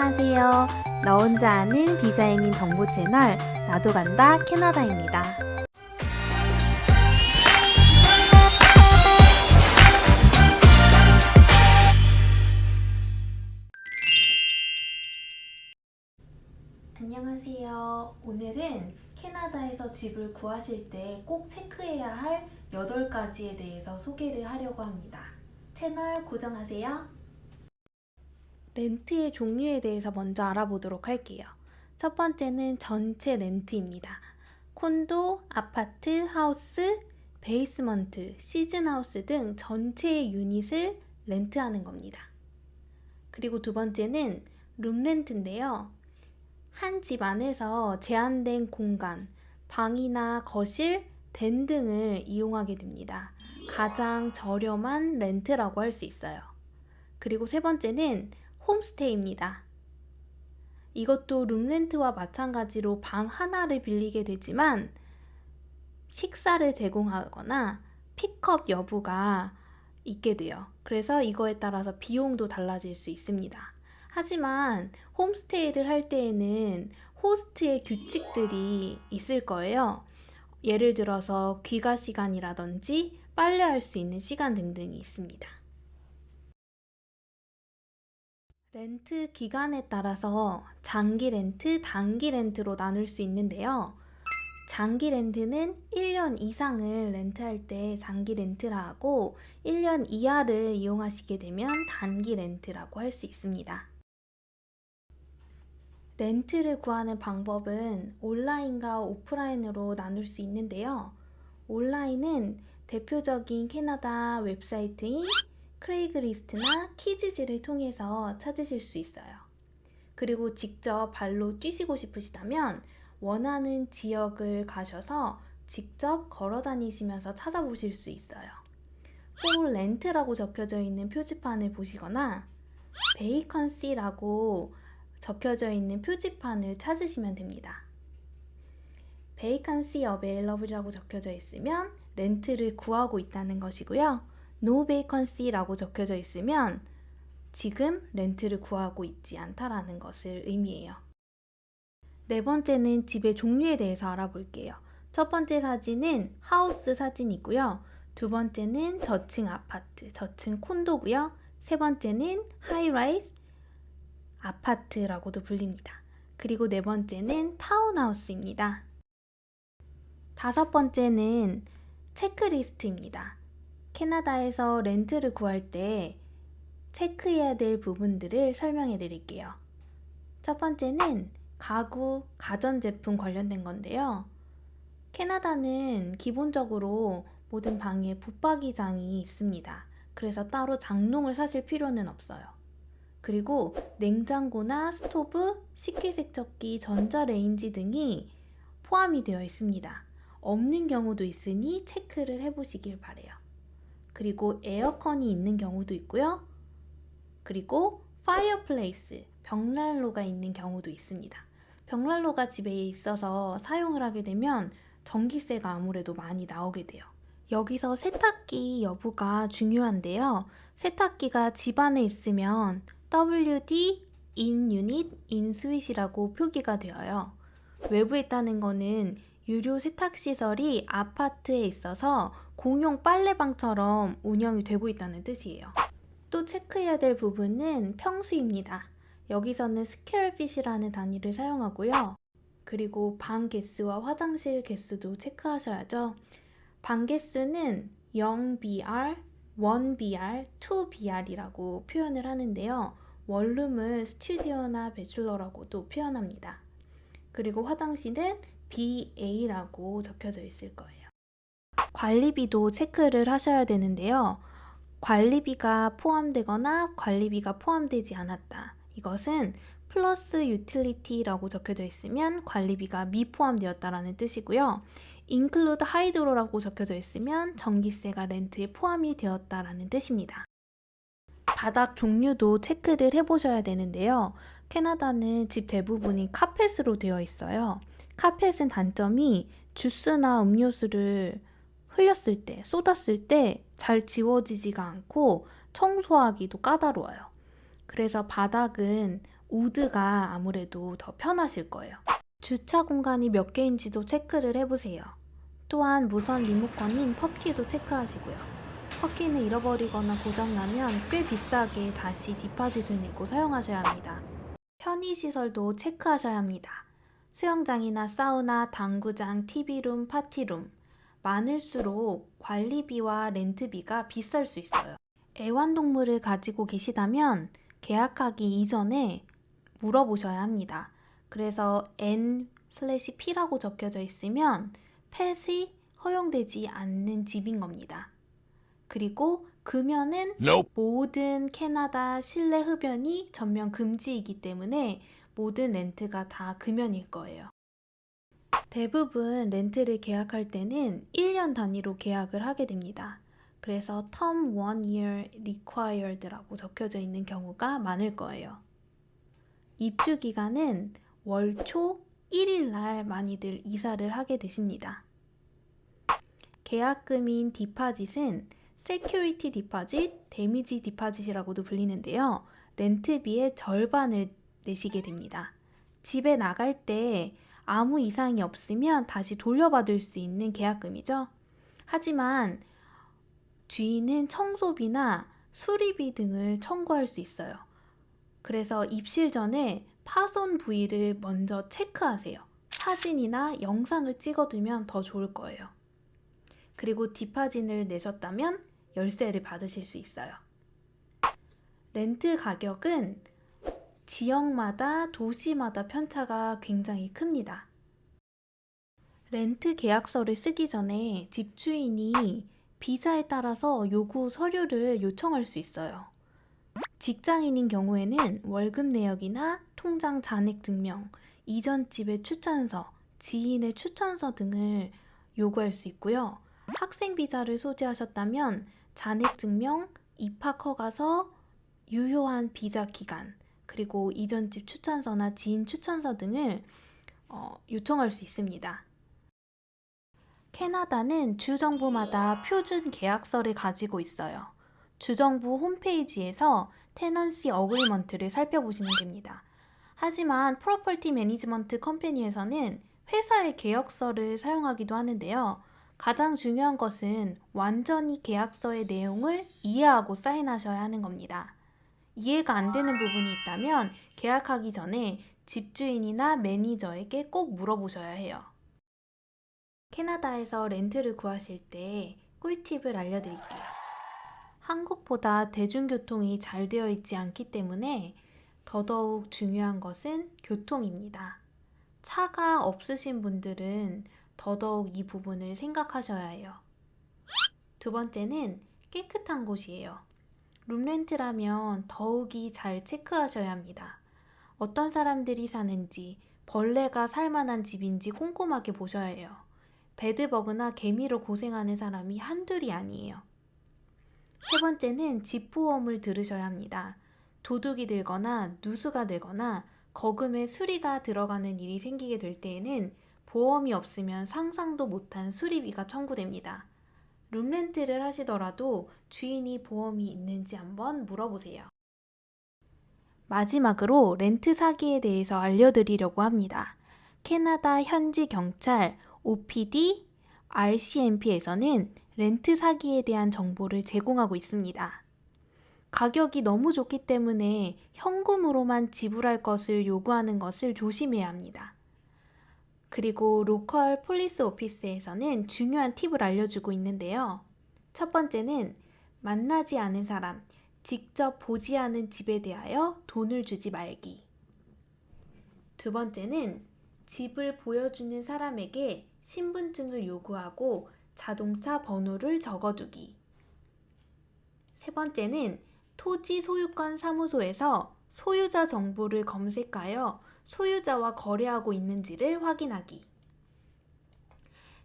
안녕하세요. 너 혼자 아는 비자행인 정보 채널 나도 간다 캐나다입니다. 안녕하세요. 오늘은 캐나다에서 집을 구하실 때 꼭 체크해야 할 8가지에 대해서 소개를 하려고 합니다. 채널 고정하세요. 렌트의 종류에 대해서 먼저 알아보도록 할게요. 첫 번째는 전체 렌트입니다. 콘도, 아파트, 하우스, 베이스먼트, 시즌하우스 등 전체의 유닛을 렌트하는 겁니다. 그리고 두 번째는 룸렌트인데요. 한 집 안에서 제한된 공간, 방이나 거실, den 등을 이용하게 됩니다. 가장 저렴한 렌트라고 할 수 있어요. 그리고 세 번째는 홈스테이입니다. 이것도 룸렌트와 마찬가지로 방 하나를 빌리게 되지만 식사를 제공하거나 픽업 여부가 있게 돼요. 그래서 이거에 따라서 비용도 달라질 수 있습니다. 하지만 홈스테이를 할 때에는 호스트의 규칙들이 있을 거예요. 예를 들어서 귀가 시간이라든지 빨래할 수 있는 시간 등등이 있습니다. 렌트 기간에 따라서 장기 렌트, 단기 렌트로 나눌 수 있는데요. 장기 렌트는 1년 이상을 렌트할 때 장기 렌트라 하고 1년 이하를 이용하시게 되면 단기 렌트라고 할 수 있습니다. 렌트를 구하는 방법은 온라인과 오프라인으로 나눌 수 있는데요. 온라인은 대표적인 캐나다 웹사이트인 크레이그리스트나 키지지를 통해서 찾으실 수 있어요. 그리고 직접 발로 뛰시고 싶으시다면 원하는 지역을 가셔서 직접 걸어 다니시면서 찾아보실 수 있어요. For Rent라고 적혀져 있는 표지판을 보시거나 Vacancy라고 적혀져 있는 표지판을 찾으시면 됩니다. Vacancy Available이라고 적혀져 있으면 렌트를 구하고 있다는 것이고요. No vacancy라고 적혀져 있으면 지금 렌트를 구하고 있지 않다라는 것을 의미해요. 네 번째는 집의 종류에 대해서 알아볼게요. 첫 번째 사진은 하우스 사진이고요. 두 번째는 저층 아파트, 저층 콘도고요. 세 번째는 하이라이즈 아파트라고도 불립니다. 그리고 네 번째는 타운하우스입니다. 다섯 번째는 체크리스트입니다. 캐나다에서 렌트를 구할 때 체크해야 될 부분들을 설명해 드릴게요. 첫 번째는 가구, 가전제품 관련된 건데요. 캐나다는 기본적으로 모든 방에 붙박이장이 있습니다. 그래서 따로 장롱을 사실 필요는 없어요. 그리고 냉장고나 스토브, 식기세척기, 전자레인지 등이 포함이 되어 있습니다. 없는 경우도 있으니 체크를 해보시길 바래요. 그리고 에어컨이 있는 경우도 있고요. 그리고 파이어플레이스, 벽난로가 있는 경우도 있습니다. 벽난로가 집에 있어서 사용을 하게 되면 전기세가 아무래도 많이 나오게 돼요. 여기서 세탁기 여부가 중요한데요. 세탁기가 집 안에 있으면 WD, in unit, in suite이라고 표기가 되어요. 외부에 있다는 거는 유료 세탁시설이 아파트에 있어서 공용 빨래방처럼 운영이 되고 있다는 뜻이에요. 또 체크해야 될 부분은 평수입니다. 여기서는 스퀘어핏이라는 단위를 사용하고요. 그리고 방 개수와 화장실 개수도 체크하셔야죠. 방 개수는 0BR, 1BR, 2BR이라고 표현을 하는데요. 원룸을 스튜디오나 배출러라고도 표현합니다. 그리고 화장실은 BA라고 적혀져 있을 거예요. 관리비도 체크를 하셔야 되는데요. 관리비가 포함되거나 관리비가 포함되지 않았다. 이것은 플러스 유틸리티라고 적혀져 있으면 관리비가 미포함되었다라는 뜻이고요. include hydro라고 적혀져 있으면 전기세가 렌트에 포함이 되었다라는 뜻입니다. 바닥 종류도 체크를 해보셔야 되는데요. 캐나다는 집 대부분이 카펫으로 되어 있어요. 카펫은 단점이 주스나 음료수를 흘렸을 때, 쏟았을 때 잘 지워지지가 않고 청소하기도 까다로워요. 그래서 바닥은 우드가 아무래도 더 편하실 거예요. 주차 공간이 몇 개인지도 체크를 해보세요. 또한 무선 리모컨인 펍키도 체크하시고요. 펍키는 잃어버리거나 고장나면 꽤 비싸게 다시 디파짓을 내고 사용하셔야 합니다. 편의시설도 체크하셔야 합니다. 수영장이나 사우나, 당구장, TV룸, 파티룸 많을수록 관리비와 렌트비가 비쌀 수 있어요. 애완동물을 가지고 계시다면 계약하기 이전에 물어보셔야 합니다. 그래서 N/P라고 적혀져 있으면 펫이 허용되지 않는 집인 겁니다. 그리고 금연은 모든 캐나다 실내 흡연이 전면 금지이기 때문에 모든 렌트가 다 금연일 거예요. 대부분 렌트를 계약할 때는 1년 단위로 계약을 하게 됩니다. 그래서 term 1 year required라고 적혀져 있는 경우가 많을 거예요. 입주 기간은 월 초 1일 날 많이들 이사를 하게 되십니다. 계약금인 디파짓은 세큐리티 디파짓, 데미지 디파짓이라고도 불리는데요. 렌트비의 절반을 내시게 됩니다. 집에 나갈 때 아무 이상이 없으면 다시 돌려받을 수 있는 계약금이죠. 하지만 주인은 청소비나 수리비 등을 청구할 수 있어요. 그래서 입실 전에 파손 부위를 먼저 체크하세요. 사진이나 영상을 찍어두면 더 좋을 거예요. 그리고 디파짓을 내셨다면 열쇠를 받으실 수 있어요. 렌트 가격은 지역마다 도시마다 편차가 굉장히 큽니다. 렌트 계약서를 쓰기 전에 집주인이 비자에 따라서 요구 서류를 요청할 수 있어요. 직장인인 경우에는 월급 내역이나 통장 잔액 증명, 이전 집의 추천서, 지인의 추천서 등을 요구할 수 있고요. 학생 비자를 소지하셨다면 잔액 증명, 입학 허가서, 유효한 비자 기간, 그리고 이전 집 추천서나 지인 추천서 등을 요청할 수 있습니다. 캐나다는 주정부마다 표준 계약서를 가지고 있어요. 주정부 홈페이지에서 테넌시 어그리먼트를 살펴보시면 됩니다. 하지만 프로퍼티 매니지먼트 컴퍼니에서는 회사의 계약서를 사용하기도 하는데요. 가장 중요한 것은 완전히 계약서의 내용을 이해하고 사인하셔야 하는 겁니다. 이해가 안 되는 부분이 있다면 계약하기 전에 집주인이나 매니저에게 꼭 물어보셔야 해요. 캐나다에서 렌트를 구하실 때 꿀팁을 알려드릴게요. 한국보다 대중교통이 잘 되어 있지 않기 때문에 더더욱 중요한 것은 교통입니다. 차가 없으신 분들은 더더욱 이 부분을 생각하셔야 해요. 두 번째는 깨끗한 곳이에요. 룸렌트라면 더욱이 잘 체크하셔야 합니다. 어떤 사람들이 사는지, 벌레가 살만한 집인지 꼼꼼하게 보셔야 해요. 베드버그나 개미로 고생하는 사람이 한둘이 아니에요. 세 번째는 집보험을 들으셔야 합니다. 도둑이 들거나 누수가 되거나 거금에 수리가 들어가는 일이 생기게 될 때에는 보험이 없으면 상상도 못한 수리비가 청구됩니다. 룸렌트를 하시더라도 주인이 보험이 있는지 한번 물어보세요. 마지막으로 렌트 사기에 대해서 알려드리려고 합니다. 캐나다 현지 경찰 OPD, RCMP에서는 렌트 사기에 대한 정보를 제공하고 있습니다. 가격이 너무 좋기 때문에 현금으로만 지불할 것을 요구하는 것을 조심해야 합니다. 그리고 로컬 폴리스 오피스에서는 중요한 팁을 알려주고 있는데요. 첫 번째는 만나지 않은 사람, 직접 보지 않은 집에 대하여 돈을 주지 말기. 두 번째는 집을 보여주는 사람에게 신분증을 요구하고 자동차 번호를 적어두기. 세 번째는 토지 소유권 사무소에서 소유자 정보를 검색하여 소유자와 거래하고 있는지를 확인하기.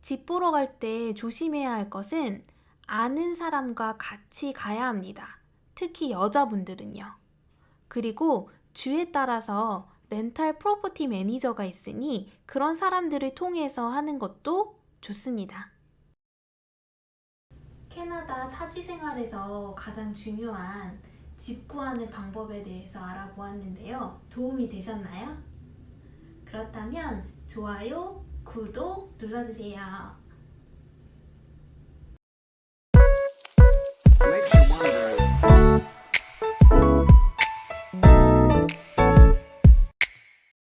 집 보러 갈 때 조심해야 할 것은 아는 사람과 같이 가야 합니다. 특히 여자분들은요. 그리고 주에 따라서 렌탈 프로퍼티 매니저가 있으니 그런 사람들을 통해서 하는 것도 좋습니다. 캐나다 타지 생활에서 가장 중요한 집 구하는 방법에 대해서 알아보았는데요. 도움이 되셨나요? 그렇다면 좋아요, 구독 눌러주세요.